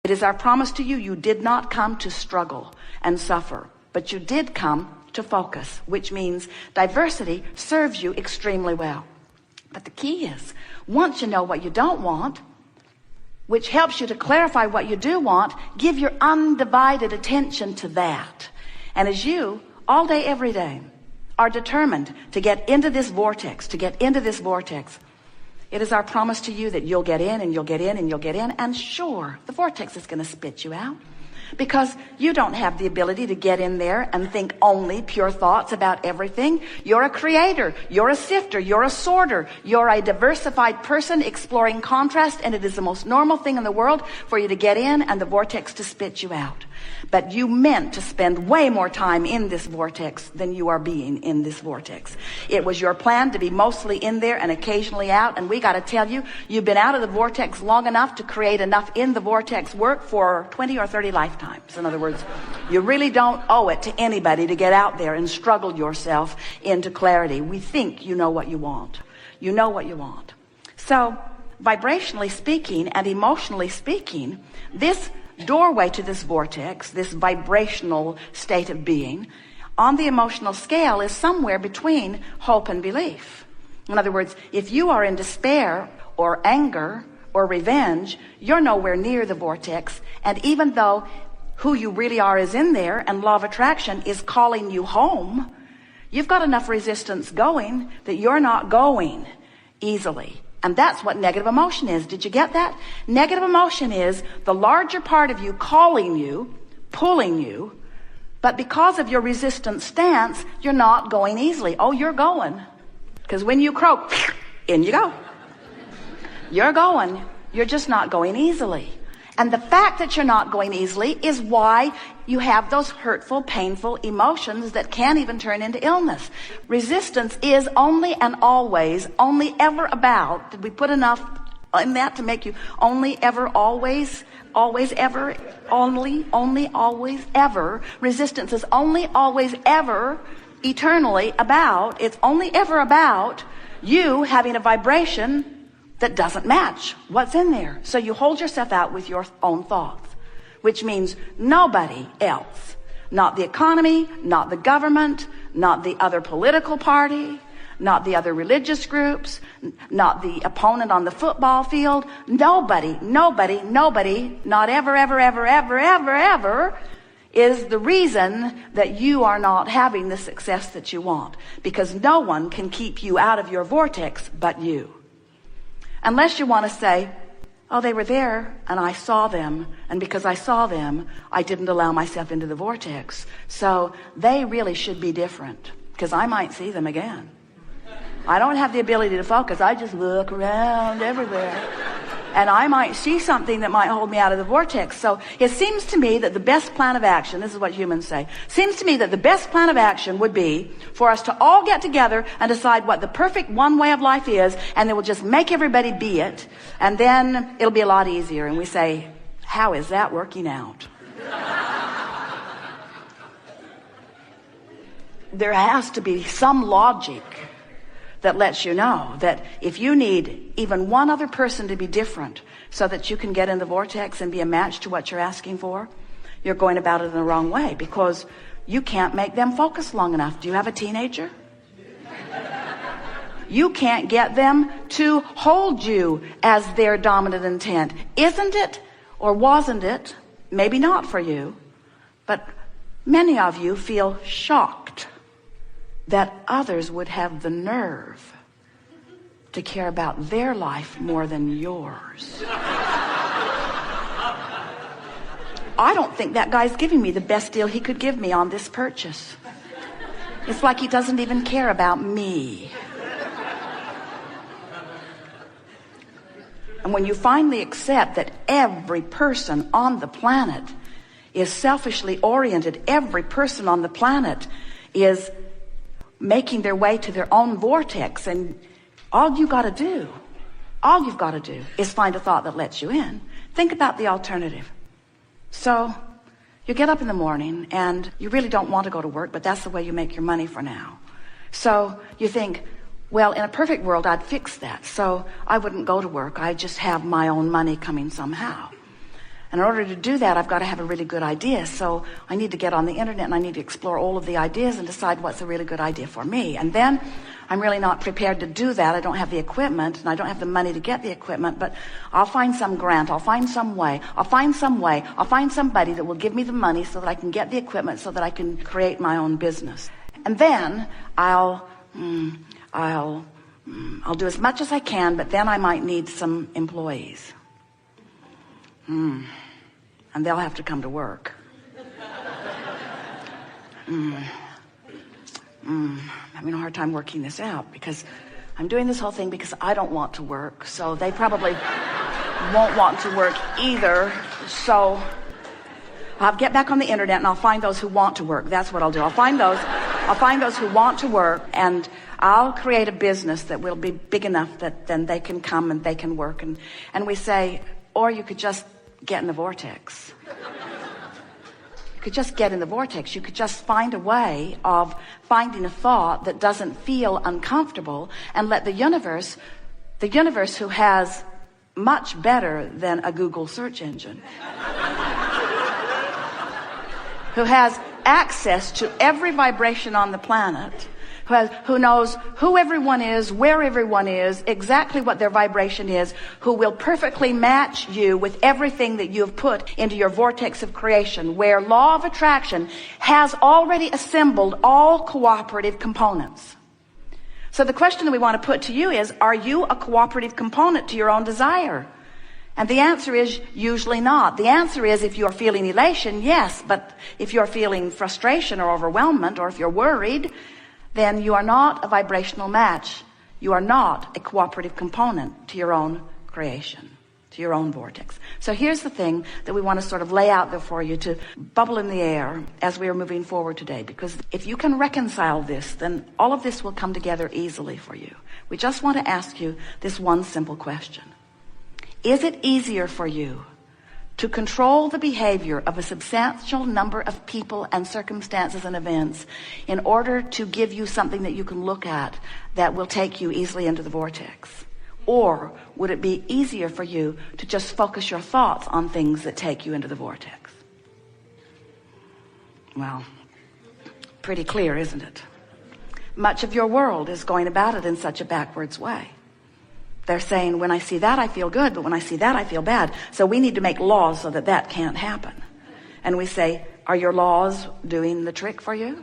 It is our promise to you, you did not come to struggle and suffer, but you did come to focus, which means diversity serves you extremely well. But the key is, once you know what you don't want, which helps you to clarify what you do want, give your undivided attention to that. And as you, all day, every day, are determined to get into this vortex, it is our promise to you that you'll get in and you'll get in and you'll get in. And sure, the vortex is going to spit you out, because you don't have the ability to get in there and think only pure thoughts about everything. You're a creator, you're a sifter, you're a sorter, you're a diversified person exploring contrast, and it is the most normal thing in the world for you to get in and the vortex to spit you out. But you meant to spend way more time in this vortex than you are being in this vortex. It was your plan to be mostly in there and occasionally out, and we got to tell you, you've been out of the vortex long enough to create enough in the vortex work for 20 or 30 lifetimes. In other words, you really don't owe it to anybody to get out there and struggle yourself into clarity. We think you know what you want. You know what you want. So, vibrationally speaking and emotionally speaking, this doorway to this vortex, this vibrational state of being, on the emotional scale is somewhere between hope and belief. In other words, if you are in despair or anger or revenge, you're nowhere near the vortex. And even though who you really are is in there and law of attraction is calling you home, you've got enough resistance going that you're not going easily. And that's what negative emotion is. Did you get that? Negative emotion is the larger part of you calling you, pulling you, but because of your resistant stance, you're not going easily. Oh, you're going. Because when you croak, in you go. You're going. You're just not going easily. And the fact that you're not going easily is why you have those hurtful, painful emotions that can even turn into illness. Resistance is only and always, only ever about, did we put enough in that to make you only ever, always, always ever, only, always, ever. Resistance is only, always, ever, eternally about, it's only ever about you having a vibration that doesn't match what's in there. So you hold yourself out with your own thoughts, which means nobody else, not the economy, not the government, not the other political party, not the other religious groups, not the opponent on the football field, nobody, not ever, is the reason that you are not having the success that you want. Because no one can keep you out of your vortex but you. Unless you want to say, oh, they were there and I saw them, and because I saw them, I didn't allow myself into the vortex. So they really should be different, because I might see them again. I don't have the ability to focus. I just look around everywhere. And I might see something that might hold me out of the vortex. So it seems to me that the best plan of action, this is what humans say, seems to me that the best plan of action would be for us to all get together and decide what the perfect one way of life is, and then we'll just make everybody be it, and then it'll be a lot easier. And we say, how is that working out? There has to be some logic that lets you know that if you need even one other person to be different so that you can get in the vortex and be a match to what you're asking for, you're going about it in the wrong way, because you can't make them focus long enough. Do you have a teenager? You can't get them to hold you as their dominant intent. Isn't it, or wasn't it, maybe not for you, but many of you feel shocked that others would have the nerve to care about their life more than yours. I don't think that guy's giving me the best deal he could give me on this purchase. It's like he doesn't even care about me. And when you finally accept that every person on the planet is selfishly oriented, every person on the planet is making their way to their own vortex, and all you've got to do is find a thought that lets you in. Think about the alternative. So you get up in the morning and you really don't want to go to work, but that's the way you make your money for now. So you think, well, in a perfect world I'd fix that, so I wouldn't go to work. I just have my own money coming somehow. And in order to do that, I've got to have a really good idea. So I need to get on the internet and I need to explore all of the ideas and decide what's a really good idea for me. And then I'm really not prepared to do that. I don't have the equipment and I don't have the money to get the equipment, but I'll find some grant. I'll find some way. I'll find somebody that will give me the money so that I can get the equipment so that I can create my own business. And then I'll do as much as I can, but then I might need some employees. And they'll have to come to work. I'm having a hard time working this out because I'm doing this whole thing because I don't want to work. So they probably won't want to work either. So I'll get back on the internet and I'll find those who want to work. That's what I'll do. I'll find those who want to work, and I'll create a business that will be big enough that then they can come and they can work. And we say, or you could just get in the vortex. You could just get in the vortex. You could just find a way of finding a thought that doesn't feel uncomfortable and let the universe who has much better than a Google search engine, who has access to every vibration on the planet, who knows who everyone is, where everyone is, exactly what their vibration is, who will perfectly match you with everything that you have put into your vortex of creation, where law of attraction has already assembled all cooperative components. So the question that we want to put to you is, are you a cooperative component to your own desire? And the answer is usually not. The answer is, if you're feeling elation, yes, but if you're feeling frustration or overwhelmment, or if you're worried, then you are not a vibrational match. You are not a cooperative component to your own creation, to your own vortex. So here's the thing that we want to sort of lay out there for you to bubble in the air as we are moving forward today. Because if you can reconcile this, then all of this will come together easily for you. We just want to ask you this one simple question. Is it easier for you to control the behavior of a substantial number of people and circumstances and events in order to give you something that you can look at that will take you easily into the vortex? Or would it be easier for you to just focus your thoughts on things that take you into the vortex? Well, pretty clear, isn't it? Much of your world is going about it in such a backwards way. They're saying, when I see that, I feel good, but when I see that, I feel bad. So we need to make laws so that that can't happen. And we say, are your laws doing the trick for you?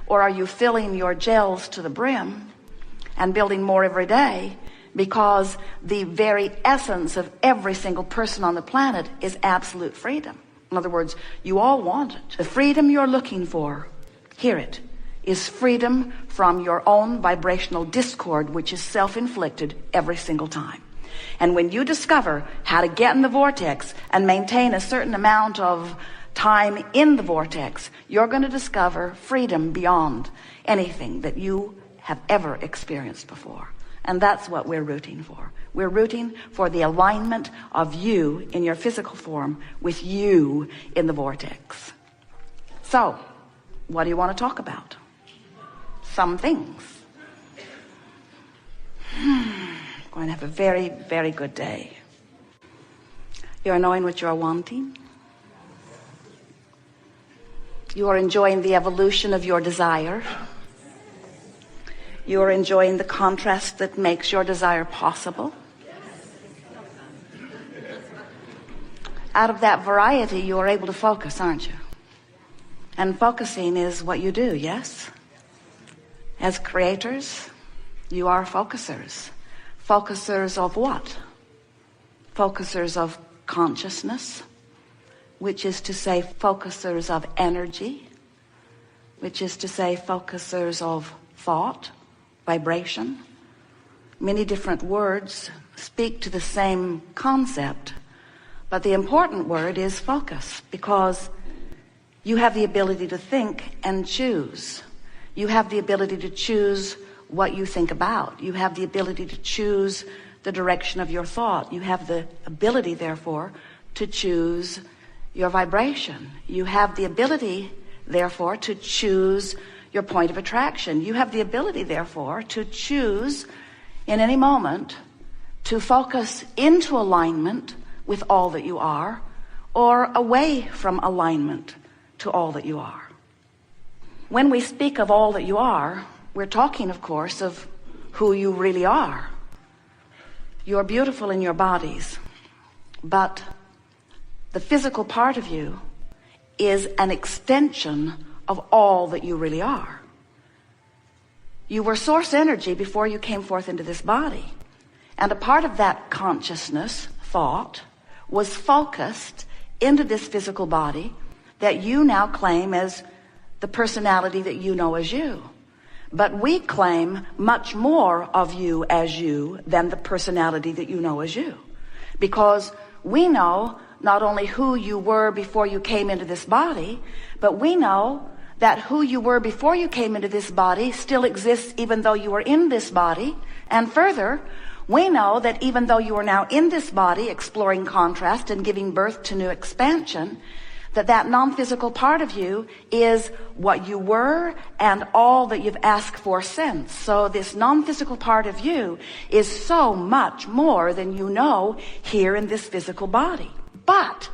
Or are you filling your gels to the brim and building more every day, because the very essence of every single person on the planet is absolute freedom? In other words, you all want it. The freedom you're looking for, hear it, is freedom from your own vibrational discord, which is self-inflicted every single time. And when you discover how to get in the vortex and maintain a certain amount of time in the vortex, you're going to discover freedom beyond anything that you have ever experienced before. And that's what we're rooting for. We're rooting for the alignment of you in your physical form with you in the vortex. So, what do you want to talk about? Some things. Going to have a very, very good day. You're knowing what you're wanting. You are enjoying the evolution of your desire. You are enjoying the contrast that makes your desire possible. Out of that variety, you are able to focus, aren't you? And focusing is what you do, yes? As creators, you are focusers. Focusers of what? Focusers of consciousness, which is to say focusers of energy, which is to say focusers of thought, vibration. Many different words speak to the same concept, but the important word is focus, because you have the ability to think and choose. You have the ability to choose what you think about. You have the ability to choose the direction of your thought. You have the ability, therefore, to choose your vibration. You have the ability, therefore, to choose your point of attraction. You have the ability, therefore, to choose in any moment to focus into alignment with all that you are, or away from alignment to all that you are. When we speak of all that you are, we're talking, of course, of who you really are. You're beautiful in your bodies, but the physical part of you is an extension of all that you really are. You were source energy before you came forth into this body. And a part of that consciousness, thought, was focused into this physical body that you now claim as the personality that you know as you. But we claim much more of you as you than the personality that you know as you. Because we know not only who you were before you came into this body, but we know that who you were before you came into this body still exists even though you were in this body. And further, we know that even though you are now in this body, exploring contrast and giving birth to new expansion, that non-physical part of you is what you were and all that you've asked for since. So this non-physical part of you is so much more than you know here in this physical body. But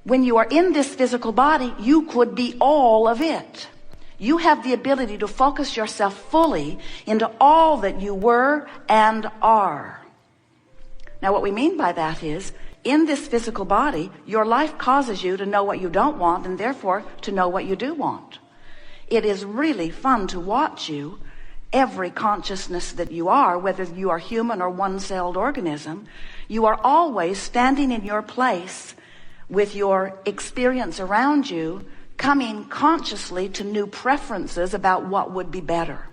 when you are in this physical body, you could be all of it. You have the ability to focus yourself fully into all that you were and are. Now, what we mean by that is, in this physical body, your life causes you to know what you don't want and therefore to know what you do want. It is really fun to watch you, every consciousness that you are, whether you are human or one-celled organism, you are always standing in your place with your experience around you, coming consciously to new preferences about what would be better.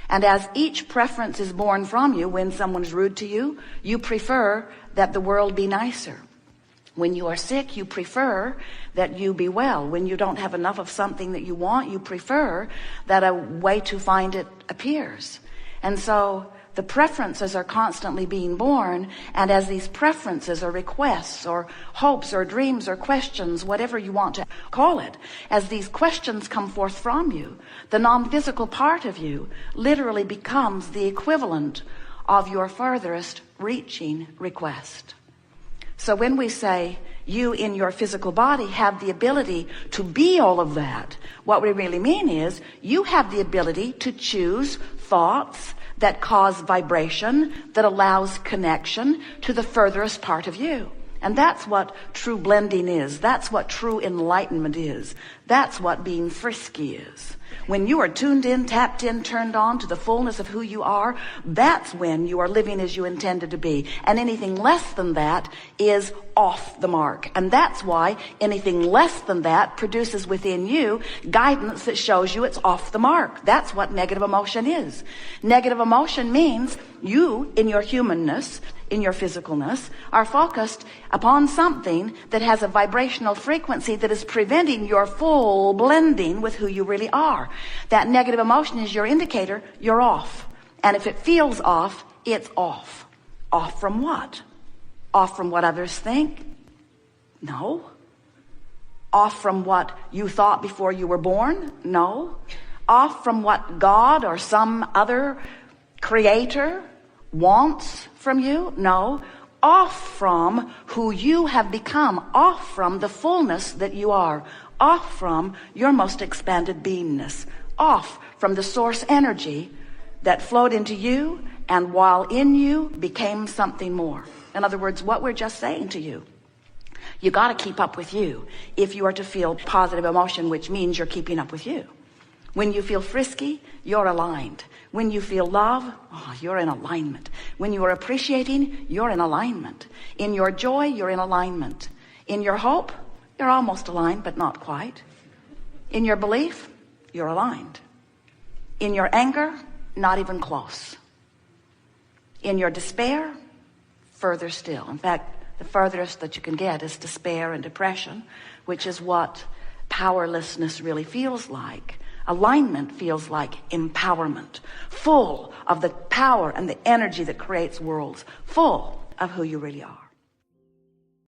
And as each preference is born from you, when someone's rude to you, you prefer that the world be nicer. When you are sick, you prefer that you be well. When you don't have enough of something that you want, you prefer that a way to find it appears. And so the preferences are constantly being born, and as these preferences or requests or hopes or dreams or questions, whatever you want to call it, as these questions come forth from you, the non-physical part of you literally becomes the equivalent of your furthest reaching request. So when we say you in your physical body have the ability to be all of that, what we really mean is you have the ability to choose thoughts that cause vibration, that allows connection to the furthest part of you. And that's what true blending is. That's what true enlightenment is. That's what being frisky is. When you are tuned in, tapped in, turned on to the fullness of who you are, that's when you are living as you intended to be. And anything less than that is off the mark. And that's why anything less than that produces within you guidance that shows you it's off the mark. That's what negative emotion is. Negative emotion means you, in your humanness, in your physicalness, are focused upon something that has a vibrational frequency that is preventing your full blending with who you really are. That negative emotion is your indicator you're off. And if it feels off, it's off. Off from what? Off from what others think? No. Off from what you thought before you were born? No. Off from what God or some other creator wants from you? No. Off from who you have become. Off from the fullness that you are. Off from your most expanded beingness. Off from the source energy that flowed into you and while in you became something more. In other words, what we're just saying to you, you got to keep up with you if you are to feel positive emotion, which means you're keeping up with you. When you feel frisky, you're aligned. When you feel love, you're in alignment. When you are appreciating, you're in alignment. In your joy, you're in alignment. In your hope, you're almost aligned, but not quite. In your belief, you're aligned. In your anger, not even close. In your despair, further still. In fact, the furthest that you can get is despair and depression, which is what powerlessness really feels like. Alignment feels like empowerment, full of the power and the energy that creates worlds, full of who you really are.